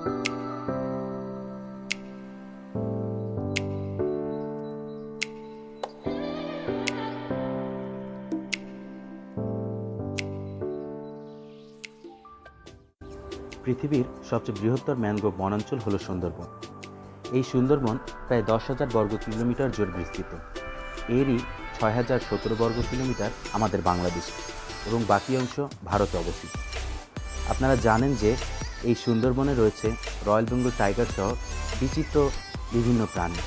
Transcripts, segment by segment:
পৃথিবীর সবচেয়ে বৃহত্তর ম্যানগ্রোভ বনাঞ্চল হল সুন্দরবন। এই সুন্দরবন প্রায় 10,000 বর্গ কিলোমিটার জুড়ে বিস্তৃত। এরই 6,017 বর্গ কিলোমিটার আমাদের বাংলাদেশে এবং বাকি অংশ ভারতে অবস্থিত। আপনারা জানেন যে এই সুন্দরবনে রয়েছে রয়্যাল বেঙ্গল টাইগার সহ বিচিত্র বিভিন্ন প্রাণী।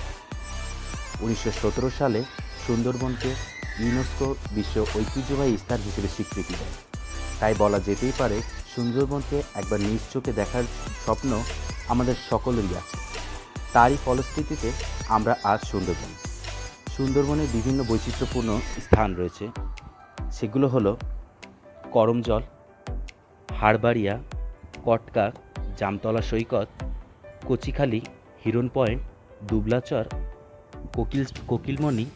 1917 সালে সুন্দরবনকে ইউনেস্কো বিশ্ব ঐতিহ্যবাহী স্থান হিসেবে স্বীকৃতি দেয়। তাই বলা যেতেই পারে সুন্দরবনকে একবার নিজ চোখে দেখার স্বপ্ন আমাদের সকলেরই আছে। তারই ফলশ্রুতিতে আমরা আজ সুন্দরবনে বিভিন্ন বৈচিত্র্যপূর্ণ স্থান রয়েছে। সেগুলো হলো করমজল, হাড়বাড়িয়া, কটকা, জামতলা সৈকত, কচিখালি, হিরন পয়েন্ট, দুবলাচর, কোকিলমণি,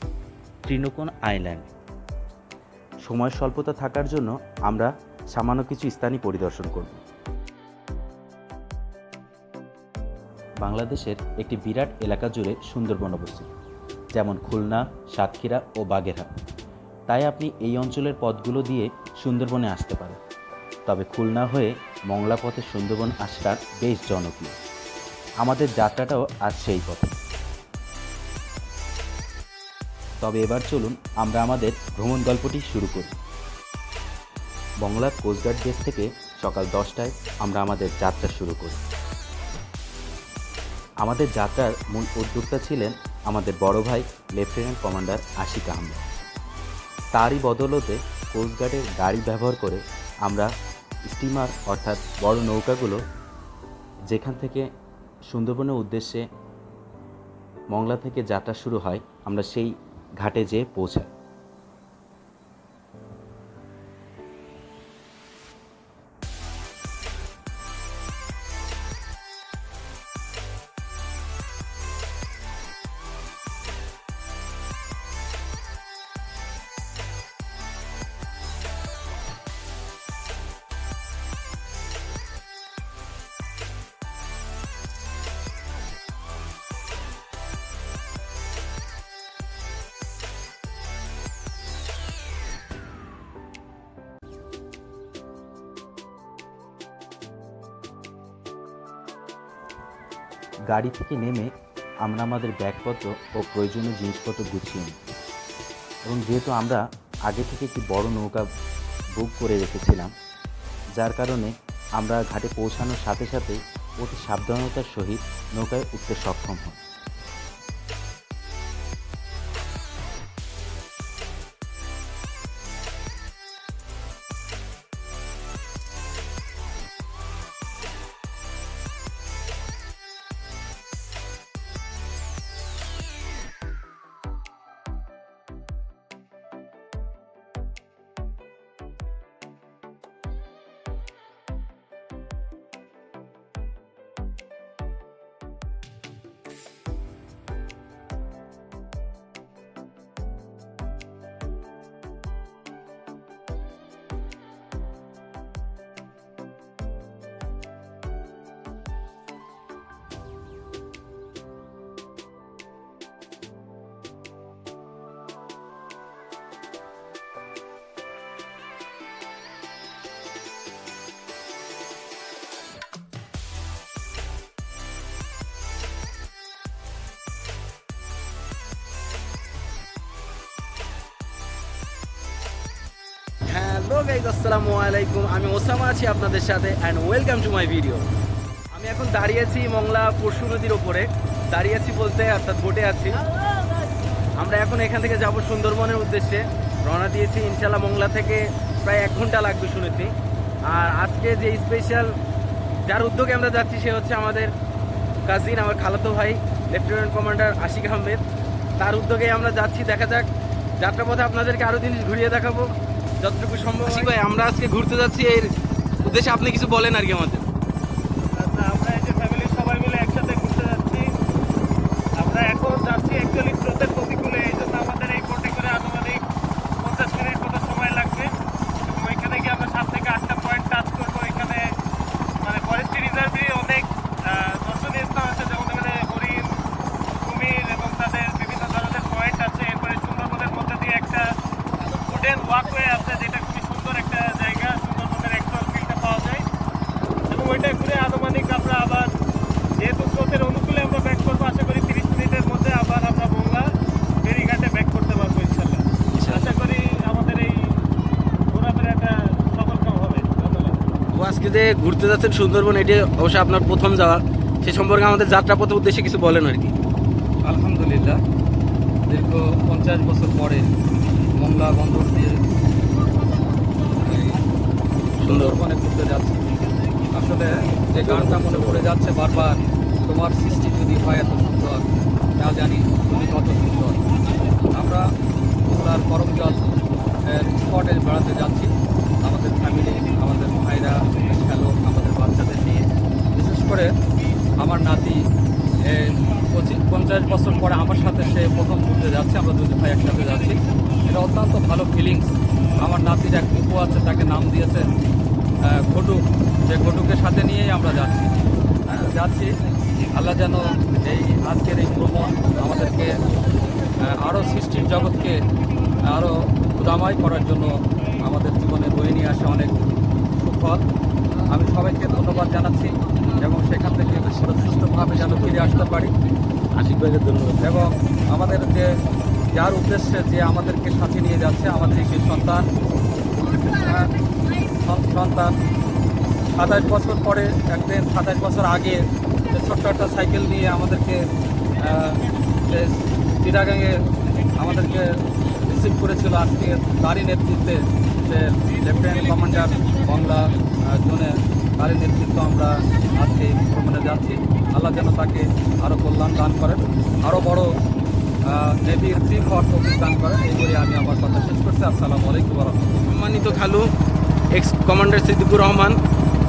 ত্রিনোকন আইল্যান্ড। সময় স্বল্পতা থাকার জন্য আমরা সামান্য কিছু স্থানই পরিদর্শন করব। বাংলাদেশের একটি বিরাট এলাকা জুড়ে সুন্দরবন অবস্থিত, যেমন খুলনা, সাতক্ষীরা ও বাগেরহাট। তাই আপনি এই অঞ্চলের পথগুলো দিয়ে সুন্দরবনে আসতে পারেন। তবে খুলনা হয়ে মংলা পথে সুন্দরবন আসাটা বেশ জনপ্রিয়। আমাদের যাত্রাটাও আজ সেই পথে। তবে এবার চলুন আমরা আমাদের ভ্রমণ গল্পটি শুরু করি। মংলা কোস্টগার্ড বেস থেকে সকাল 10টায় আমরা আমাদের যাত্রা শুরু করি। আমাদের যাত্রার মূল উদ্যোক্তা ছিলেন আমাদের বড় ভাই লেফটেন্যান্ট কমান্ডার আশিক আহমেদ। তারই বদৌলতে কোস্টগার্ডের গাড়ি ব্যবহার করে আমরা স্টিমার অর্থাৎ বড় নৌকাগুলো যেখান থেকে সুন্দরবনের উদ্দেশ্যে মংলা থেকে যাত্রা শুরু হয়, আমরা সেই ঘাটে যেয়ে পৌঁছাই। গাড়ি থেকে নেমে আমরা আমাদের ব্যাগপত্র ও প্রয়োজনীয় জিনিসপত্র গুছিয়ে নিই এবং যেহেতু আমরা আগে থেকে একটি বড় নৌকা বুক করে রেখেছিলাম, যার কারণে আমরা ঘাটে পৌঁছানোর সাথে সাথে অতি সাবধানতার সহিত নৌকায় উঠতে সক্ষম হই। হ্যালো গাইস, আসসালামু আলাইকুম। আমি ওসামা আছি আপনাদের সাথে and welcome to my video. আমি এখন দাঁড়িয়ে আছি মংলা পরশু নদীর ওপরে। দাঁড়িয়ে আছি বলতে অর্থাৎ বোটে আছি। আমরা এখন এখান থেকে যাব সুন্দরবনের উদ্দেশ্যে। রওনা দিয়েছি ইনশাল্লাহ। মংলা থেকে প্রায় 1 ঘন্টা লাগবে শুনেছি। আর আজকে যে স্পেশাল যার উদ্যোগে আমরা যাচ্ছি সে হচ্ছে আমাদের কাজিন, আমার খালাতো ভাই লেফটেন্যান্ট কমান্ডার আশিক আহমেদ। তার উদ্যোগে আমরা যাচ্ছি। দেখা যাক, যাত্রাপথে আপনাদেরকে আরও জিনিস ঘুরিয়ে দেখাবো যতটুকু সম্ভব। ভাই, আমরা আজকে ঘুরতে যাচ্ছি, এর উদ্দেশ্যে আপনি কিছু বলেন আর কি আমাদের। আমরা এই যে ফ্যামিলির সবাই মিলে একসাথে ঘুরতে যাচ্ছি। আমরা এখন যাচ্ছি অ্যাকচুয়ালি স্রোতের প্রতিকূলে, এই জন্য আমাদের এই বোটে করে আনুমানিক 50 মিনিট মতো সময় লাগবে। এবং ওইখানে গিয়ে আমরা 7 থেকে 8টা পয়েন্ট টাচ করবো। এখানে মানে ফরেস্ট রিজার্ভেরই অনেক যে ঘুরতে যাচ্ছেন সুন্দরবন, এটি অবশ্যই আপনার প্রথম যাওয়া, সে সম্পর্কে আমাদের যাত্রাপথের উদ্দেশ্যে কিছু বলেন আর কি। আলহামদুলিল্লাহ, দীর্ঘ 50 বছর পরে মংলা বন্দর দিয়ে সুন্দরবনে ঘুরতে যাচ্ছি। আসলে যে গানটা মনে পড়ে যাচ্ছে বারবার, তোমার সৃষ্টি যদি হয় এত সুন্দর, না জানি তুমি কত সুন্দর। আমরা মংলার করমজল স্পটে বেড়াতে যাচ্ছি আমাদের ফ্যামিলি, আমাদের ভাইরা, খেলো আমাদের বাচ্চাদের নিয়ে। বিশেষ করে আমার নাতি 50 বছর পরে আমার সাথে সে প্রথম ঘুরতে যাচ্ছে, আমরা দুই ভাই একসাথে যাচ্ছি। এটা অত্যন্ত ভালো ফিলিংস। আমার নাতির এক কুকু আছে, তাকে নাম দিয়েছে ঘটুক, যে ঘটুকের সাথে নিয়েই আমরা যাচ্ছি। যাচ্ছি আল্লাহ যেন এই আজকের এই ভ্রমণ আমাদেরকে আরও সৃষ্টির জগৎকে আরও উদাময় করার জন্য আমাদের জীবনে বয়ে নিয়ে আসে অনেক সুফল। আমি সবাইকে ধন্যবাদ জানাচ্ছি এবং সেখান থেকে সুস্থভাবে যেন ফিরে আসতে পারি। আশিক ভাইকে ধন্যবাদ। এবং আমাদের যে যার উদ্দেশ্যে যে আমাদেরকে সাথে নিয়ে যাচ্ছে, আমাদের সেই সন্তান 27 বছর পরে একদিন 27 বছর আগে যে ছোট্ট একটা সাইকেল নিয়ে আমাদেরকে চিটাগাঙে আমাদেরকে রিসিভ করেছিল, আজকে তারই নেতৃত্বে সে লেফটেন্যান্ট কমান্ডার বাংলা জোনে, তারই নেতৃত্ব আমরা আজকে এই ভ্রমণে যাচ্ছি। আল্লাহ যেন তাকে আরও কল্যাণ দান করেন, আরও বড় নেভির চিফ হওয়ার তৌফিক দান করেন। এই বলে আমি আমার কথা শেষ করছি। আসসালামু আলাইকুম ওয়া রাহমাতুল্লাহ। সম্মানিত খালু ex commander Siddiqur Rahman,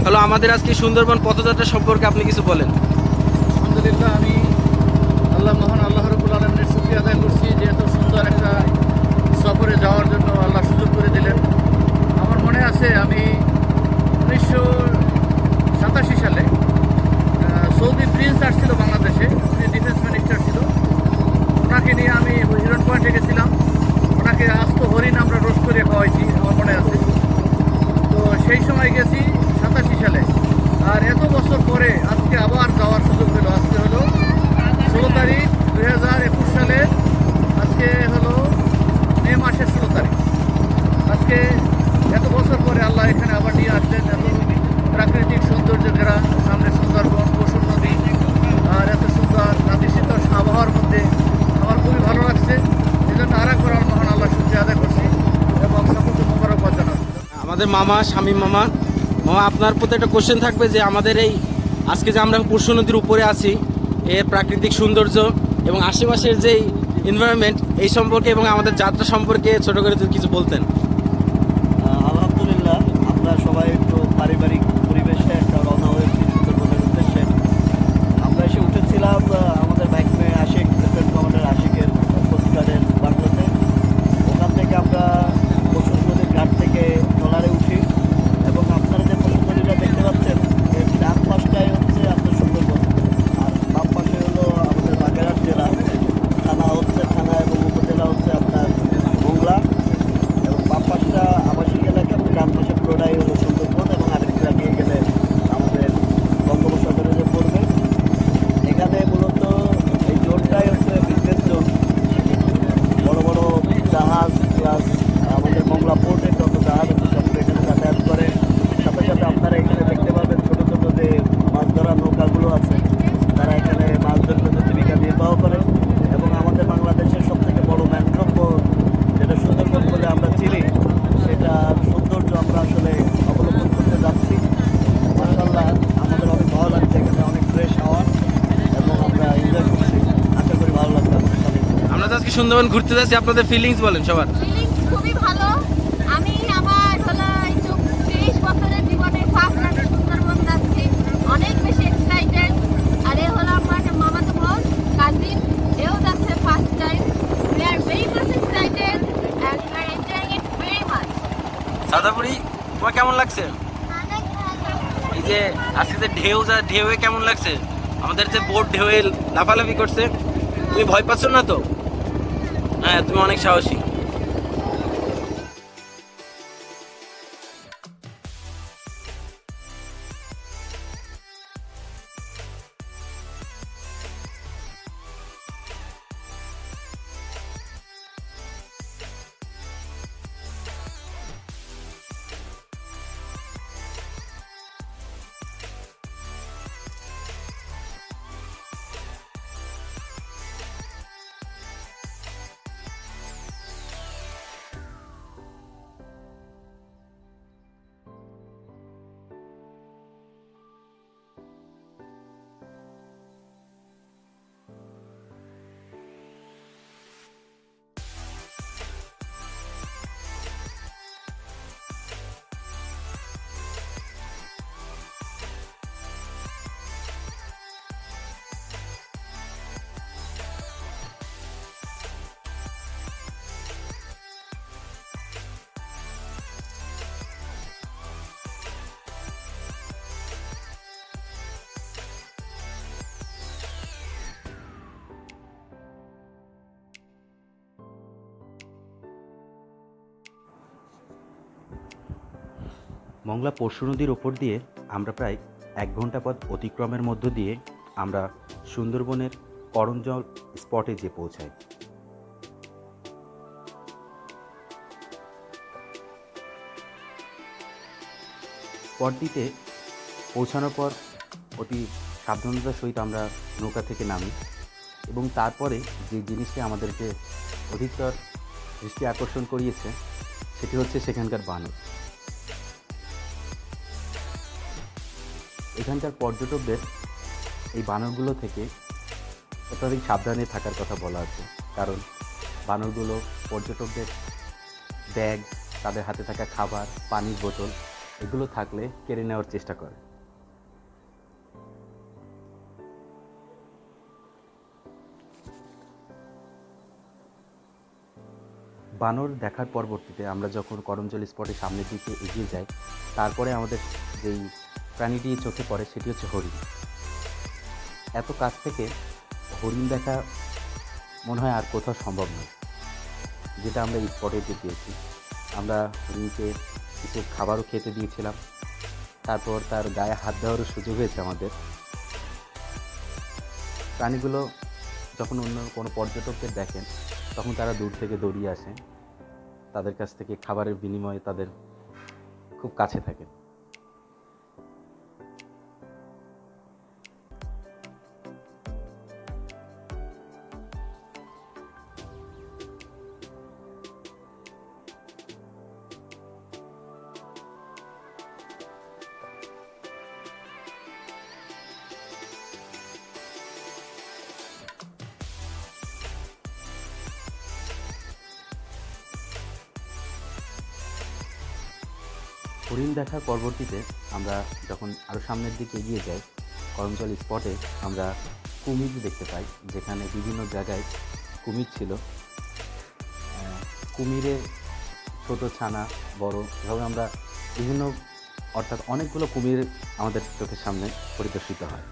hello, আমাদের আজকে সুন্দরবন পথযাত্রা সম্পর্কে আপনি কিছু বলেন। আলহামদুলিল্লাহ, আমি মহান আল্লাহ রাব্বুল আলামিনের শুকরিয়া আদায় করছি যে এত সুন্দর একটা সফরে যাওয়ার জন্য আল্লাহ সুযোগ করে দিলেন। আমার মনে আছে আমি 1987 সালে সৌদি প্রিন্স আসছিল বাংলাদেশে, উনি ডিফেন্স মিনিস্টার ছিল। ওনাকে নিয়ে আমি হিরন পয়েন্টে গেছিলাম, ওনাকে আস্ত হরিণ আমরা রোস্ট করে খাওয়াইছি, আমার মনে আছে। তো সেই সময় গেছি 87 সালে, আর এত বছর পরে আজকে আবার যাওয়ার সুযোগ হলো। আজকে হলো 16 তারিখ 2021 সালের, আজকে হলো মে মাসের 16 তারিখ। আজকে এত বছর পরে আল্লাহ এখানে আবার নিয়ে আসলেন। এত প্রাকৃতিক সৌন্দর্য ঘেরা, সামনে সুন্দরবন, পশুর নদী, আর এত সুন্দর নাতিশীতোষ্ণ আবহাওয়ার মধ্যে আমার খুবই ভালো লাগছে। এই জন্য আরেকবার মহান আল্লাহ শুকরিয়া আদায় করছি এবং সকলকে মোবারকবাদ জানাচ্ছি। আমাদের মামা শামীম মামা, আপনার প্রতি একটা কোশ্চেন থাকবে যে আমাদের এই আজকে যে আমরা পরশু নদীর উপরে আছি, এর প্রাকৃতিক সৌন্দর্য এবং আশেপাশের যেই এনভায়রনমেন্ট, এই সম্পর্কে এবং আমাদের যাত্রা সম্পর্কে ছোট করে যদি কিছু বলতেন। আলহামদুলিল্লাহ, আমরা সবাই একটু পারিবারিক পরিবেশে একটা রওনা হয়েছি সুন্দরবনের উদ্দেশ্যে। আমরা এসে উঠেছিলাম আমাদের বাইক মেয়ে আশিক, লেফটেন্যান্ট কমান্ডার আশিকের কোস্টগার্ডের বাংলোতে। ওখান থেকে আমরা পশুর নদীর ঘাট থেকে ট্রলারে উঠি এবং আপনারা যে পশুর নদীটা দেখতে পাচ্ছেন, এর ডান পাশটাই হচ্ছে আপনার সুন্দরবন, আর বাম পাশে হলো আমাদের বাগেরহাট জেলা, থানা হচ্ছে থানা এবং উপজেলা হচ্ছে আপনার মোংলা, এবং বাম পাশটা আবাসিক এলাকা এবং ডান পাশে পুরোটাই হলো সুন্দরবন। এবং আরেকটু এগিয়ে গেলে আমাদের বঙ্গোপসাগরে যে পড়বে, এখানে মূলত এই জোনটাই হচ্ছে বিজনেস জোন। বড় বড় জাহাজ প্লাস আমাদের মোংলা পোর্টের যত জাহাজ আছে সব এখানে যাতায়াত করে। সাথে সাথে আপনারা এখানে দেখতে পাবেন ছোটো ছোটো যে মাছ ধরার নৌকাগুলো আছে, তারা এখানে মাছ ধরতে জীবিকা নির্বাহ করে। এবং আমাদের বাংলাদেশের সবথেকে বড় ম্যানগ্রোভ বন, যেটা সুন্দরবন বলে আমরা চিনি, সেটার সৌন্দর্য আমরা আসলে অবলম্বন করতে যাচ্ছি। মাশাআল্লাহ, আমাদের অনেক ভালো লাগছে, এখানে অনেক ফ্রেশ হাওয়া এবং আমরা এনজয় করছি। আশা করি ভালো লাগবে আমাদের সাথে। আমরা তো আজকে সুন্দরবন ঘুরতে যাচ্ছি, আপনাদের ফিলিংস বলেন সবার। ফিলিংস খুবই ভালো। আমি আমার হলো এই 30 বছরের জীবনে ফার্স্ট আমি সুন্দরবন যাচ্ছি, অনেক বেশি এক্সাইটেড। আর এ হলো আমার মামাতো বোন কাজিন, এও যাচ্ছে first time. We are very much excited and we are enjoying it very much. সাদাপুরি, তোমার কেমন লাগছে? অনেক ভালো। এই যে আজকে যে ঢেউয়ে কেমন লাগছে? আমাদের যে বোট ঢেউয়ে লাফালাফি করছে, তুমি ভয় পাচ্ছ না তো? হ্যাঁ, তুমি অনেক সাহসী। মংলা পরশু নদীর ওপর দিয়ে আমরা প্রায় 1 ঘন্টা পথ অতিক্রমের মধ্য দিয়ে আমরা সুন্দরবনের করঞ্জল স্পটে যেয়ে পৌঁছাই। স্পটটিতে পৌঁছানোর পর অতি সাবধানতার সহিত আমরা নৌকা থেকে নামি এবং তারপরে যে জিনিসটি আমাদেরকে অধিকতর দৃষ্টি আকর্ষণ করিয়েছে সেটি হচ্ছে সেখানকার বানর। এখানকার পর্যটকদের এই বানরগুলো থেকে অত্যাধিক সাবধানে থাকার কথা বলা আছে, কারণ বানরগুলো পর্যটকদের ব্যাগ, তাদের হাতে থাকা খাবার, পানির বোতল এগুলো থাকলে কেড়ে নেওয়ার চেষ্টা করে। বানর দেখার পরবর্তীতে আমরা যখন করঞ্জল স্পটের সামনের দিকে এগিয়ে যাই, তারপরে আমাদের যেই প্রাণীটি চোখে পড়ে সেটি হচ্ছে হরিণ। এত কাছ থেকে হরিণ দেখা মনে হয় আর কোথাও সম্ভব নয়, যেটা আমরা এই স্পটে পেয়েছি। আমরা হরিণকে কিছু খাবারও খেতে দিয়েছিলাম, তারপর তার গায়ে হাত দেওয়ারও সুযোগ হয়েছে আমাদের। প্রাণীগুলো যখন অন্য কোনো পর্যটকদের দেখেন তখন তারা দূর থেকে দৌড়িয়ে আসে, তাদের কাছ থেকে খাবারের বিনিময়ে তাদের খুব কাছে থাকে। হরিণ দেখার পরবর্তীতে আমরা যখন আরও সামনের দিকে এগিয়ে যাই, করঞ্জল স্পটে আমরা কুমির দেখতে পাই, যেখানে বিভিন্ন জায়গায় কুমির ছিল। কুমিরের ছোট ছানা, বড়, এভাবে আমরা বিভিন্ন, অর্থাৎ অনেকগুলো কুমির আমাদের চোখের সামনে পরিদর্শিত হয়।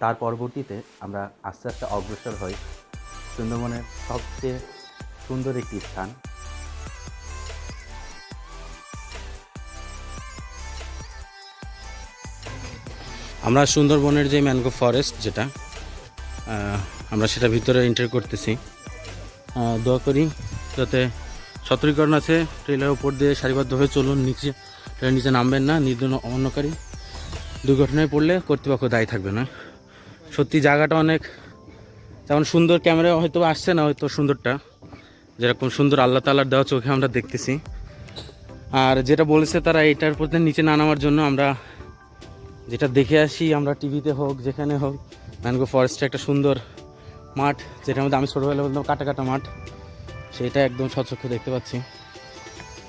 তার পরবর্তীতে আমরা আস্তে আস্তে অগ্রসর হই সুন্দরবনের সবচেয়ে সুন্দর একটি স্থান, আমরা সুন্দরবনের যে ম্যানগ্রোভ ফরেস্ট যেটা আমরা সেটা ভিতরে এন্টার করতেছি। দোয়া করি যাতে সতর্কীকরণ আছে, ট্রেলার উপর দিয়ে সারিবদ্ধভাবে চলুন, ট্রেনের নিচে নামবেন না, নির্জন অমান্যকারী দুর্ঘটনায় পড়লে কর্তৃপক্ষ দায়ী থাকবে না। সত্যি জায়গাটা অনেক, যেমন সুন্দর ক্যামেরা হয়তো আসছে না, হয়তো সুন্দরটা যেরকম সুন্দর আল্লাহ তাআলার দেওয়া চোখে আমরা দেখতেছি। আর যেটা বলেছে তারা এটার প্রতি নিচে না নামার জন্য, আমরা যেটা দেখে আসি আমরা টিভিতে হোক যেখানে হোক, ম্যানগ্রোভ ফরেস্টে একটা সুন্দর মাঠ, যেটার মধ্যে আমি ছোটোবেলায় বলতাম কাটা কাটা মাঠ, সেটা একদম স্বচক্ষে দেখতে পাচ্ছি।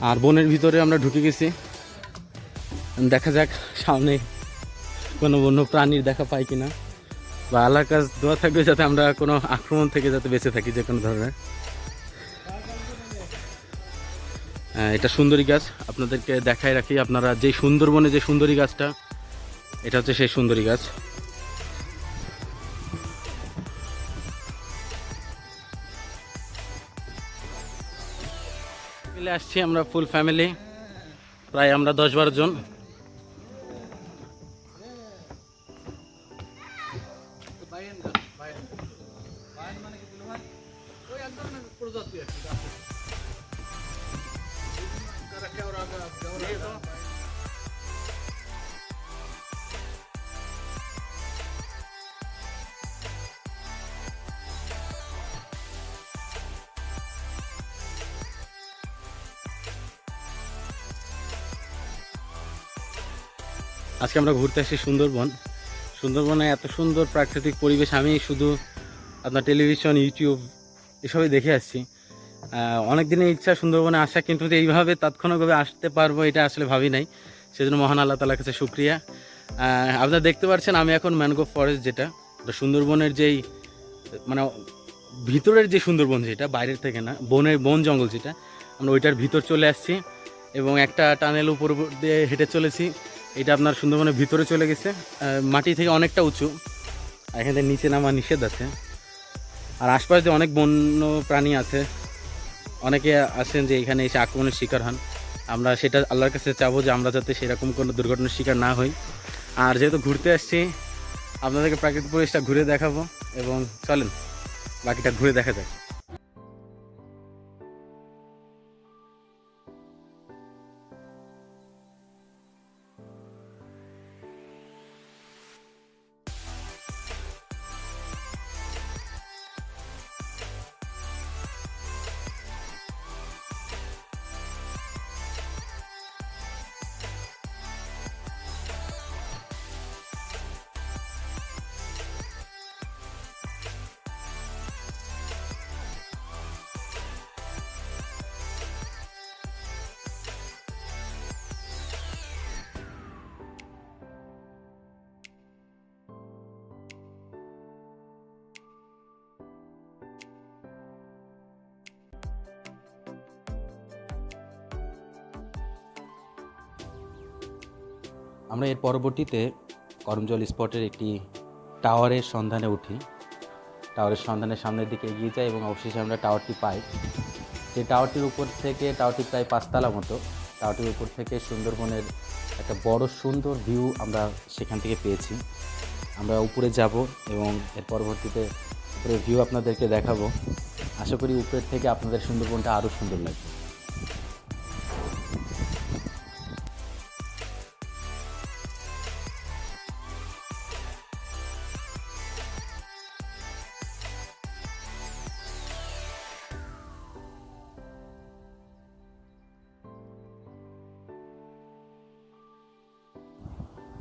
আর বনের ভিতরে আমরা ঢুকে গেছি, দেখা যাক সামনে কোনো বন্য প্রাণীর দেখা পাই কিনা, বা আল্লাহর কাছে দোয়া থাকবে যাতে আমরা কোনো আক্রমণ থেকে যাতে বেঁচে থাকি যে কোনো ধরনের। এটা সুন্দরী গাছ, আপনাদেরকে দেখাই রাখি, আপনারা যে সুন্দরবনে যে সুন্দরী গাছটা, এটা হচ্ছে সেই সুন্দরী গাছ। মিলে আসছি আমরা ফুল ফ্যামিলি, প্রায় আমরা 10-12 জন। আজকে আমরা ঘুরতে আসি সুন্দরবন। সুন্দরবনে এত সুন্দর প্রাকৃতিক পরিবেশ আমি শুধু আপনার টেলিভিশন, ইউটিউব এসবই দেখে আসছি। অনেক দিনের ইচ্ছা সুন্দরবনে আসা, কিন্তু এইভাবে তাৎক্ষণিকভাবে আসতে পারবো এটা আসলে ভাবি নাই, সেজন্য মহান আল্লাহ তাআলার কাছে শুকরিয়া। আপনারা দেখতে পাচ্ছেন আমি এখন ম্যানগ্রোভ ফরেস্ট, যেটা সুন্দরবনের যেই মানে ভিতরের যে সুন্দরবন, যেটা বাইরের থেকে না, বন জঙ্গল যেটা, আমরা ওইটার ভিতর চলে আসছি এবং একটা টানেল উপর দিয়ে হেঁটে চলেছি। এটা আপনার সুন্দরবনের ভিতরে চলে গেছে, মাটি থেকে অনেকটা উঁচু। এখান থেকে নিচে নামা নিষেধ আছে। আর আশপাশ দিয়ে অনেক বন্য প্রাণী আছে, অনেকে আসেন যে এখানে এসে আক্রমণের শিকার হন। আমরা সেটা আল্লাহর কাছে চাবো যে আমরা যাতে সেরকম কোনো দুর্ঘটনার শিকার না হই। আর যেহেতু ঘুরতে আসছি, আপনাদেরকে প্রাকৃতিক পরিবেশটা ঘুরে দেখাবো, এবং চলেন বাকিটা ঘুরে দেখা যাক। আমরা এর পরবর্তীতে করমজল স্পটের একটি টাওয়ারের সন্ধানে উঠি। টাওয়ারের সন্ধানে সামনের দিকে এগিয়ে যাই এবং অবশেষে আমরা টাওয়ারটি পাই। যে টাওয়ারটির উপর থেকে, টাওয়ারটি প্রায় 5 তলা মতো, টাওয়ারটির উপর থেকে সুন্দরবনের একটা বড় সুন্দর ভিউ আমরা সেখান থেকে পেয়েছি। আমরা উপরে যাব এবং এর পরবর্তীতে উপরের ভিউ আপনাদেরকে দেখাবো। আশা করি উপরের থেকে আপনাদের সুন্দরবনটা আরও সুন্দর লাগবে।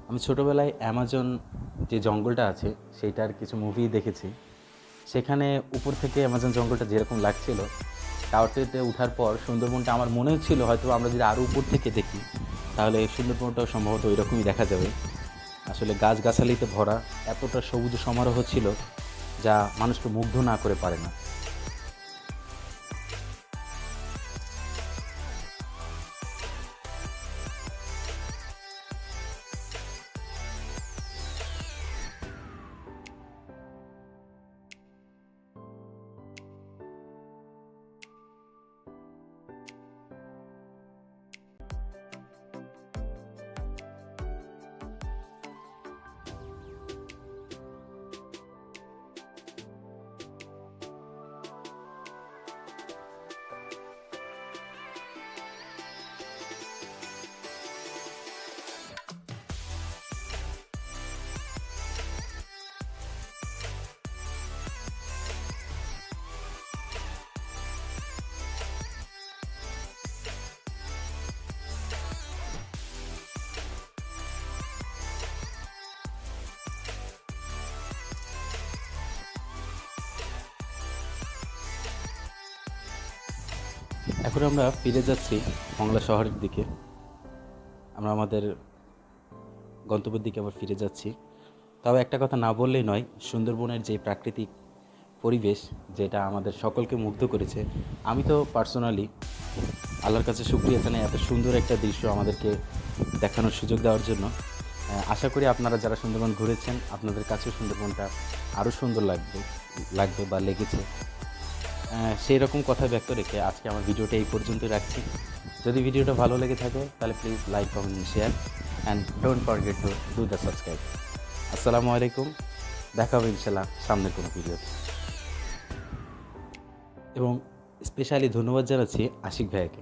আমি ছোটোবেলায় অ্যামাজন যে জঙ্গলটা আছে সেইটার কিছু মুভি দেখেছি। সেখানে উপর থেকে অ্যামাজন জঙ্গলটা যেরকম লাগছিল, টাওয়ারটিতে ওঠার পর সুন্দরবনটা আমার মনে হচ্ছিল হয়তো আমরা যদি আরও উপর থেকে দেখি তাহলে সুন্দরবনটাও সম্ভবত ওই রকমই দেখা যাবে। আসলে গাছগাছালিতে ভরা এতটা সবুজ সমারোহ ছিল যা মানুষকে মুগ্ধ না করে পারে না। এখন আমরা ফিরে যাচ্ছি মংলা শহরের দিকে। আমরা আমাদের গন্তব্যের দিকে আবার ফিরে যাচ্ছি। তবে একটা কথা না বললেই নয়, সুন্দরবনের যে প্রাকৃতিক পরিবেশ যেটা আমাদের সকলকে মুগ্ধ করেছে। আমি তো পার্সোনালি আল্লাহর কাছে শুকরিয়া জানাই এত সুন্দর একটা দৃশ্য আমাদেরকে দেখানোর সুযোগ দেওয়ার জন্য। আশা করি আপনারা যারা সুন্দরবন ঘুরেছেন আপনাদের কাছেও সুন্দরবনটা আরও সুন্দর লাগবে বা লেগেছে। সেই রকম কথা ব্যক্ত রেখে আজকে আমার ভিডিওটা এই পর্যন্ত রাখছি। যদি ভিডিওটা ভালো লেগে থাকে তাহলে please like, comment, share and don't forget to do the subscribe. আসসালামু আলাইকুম, দেখা হবে ইনশাল্লাহ সামনের কোনো ভিডিওতে। এবং স্পেশালি ধন্যবাদ জানাচ্ছি আশিক ভাইয়াকে।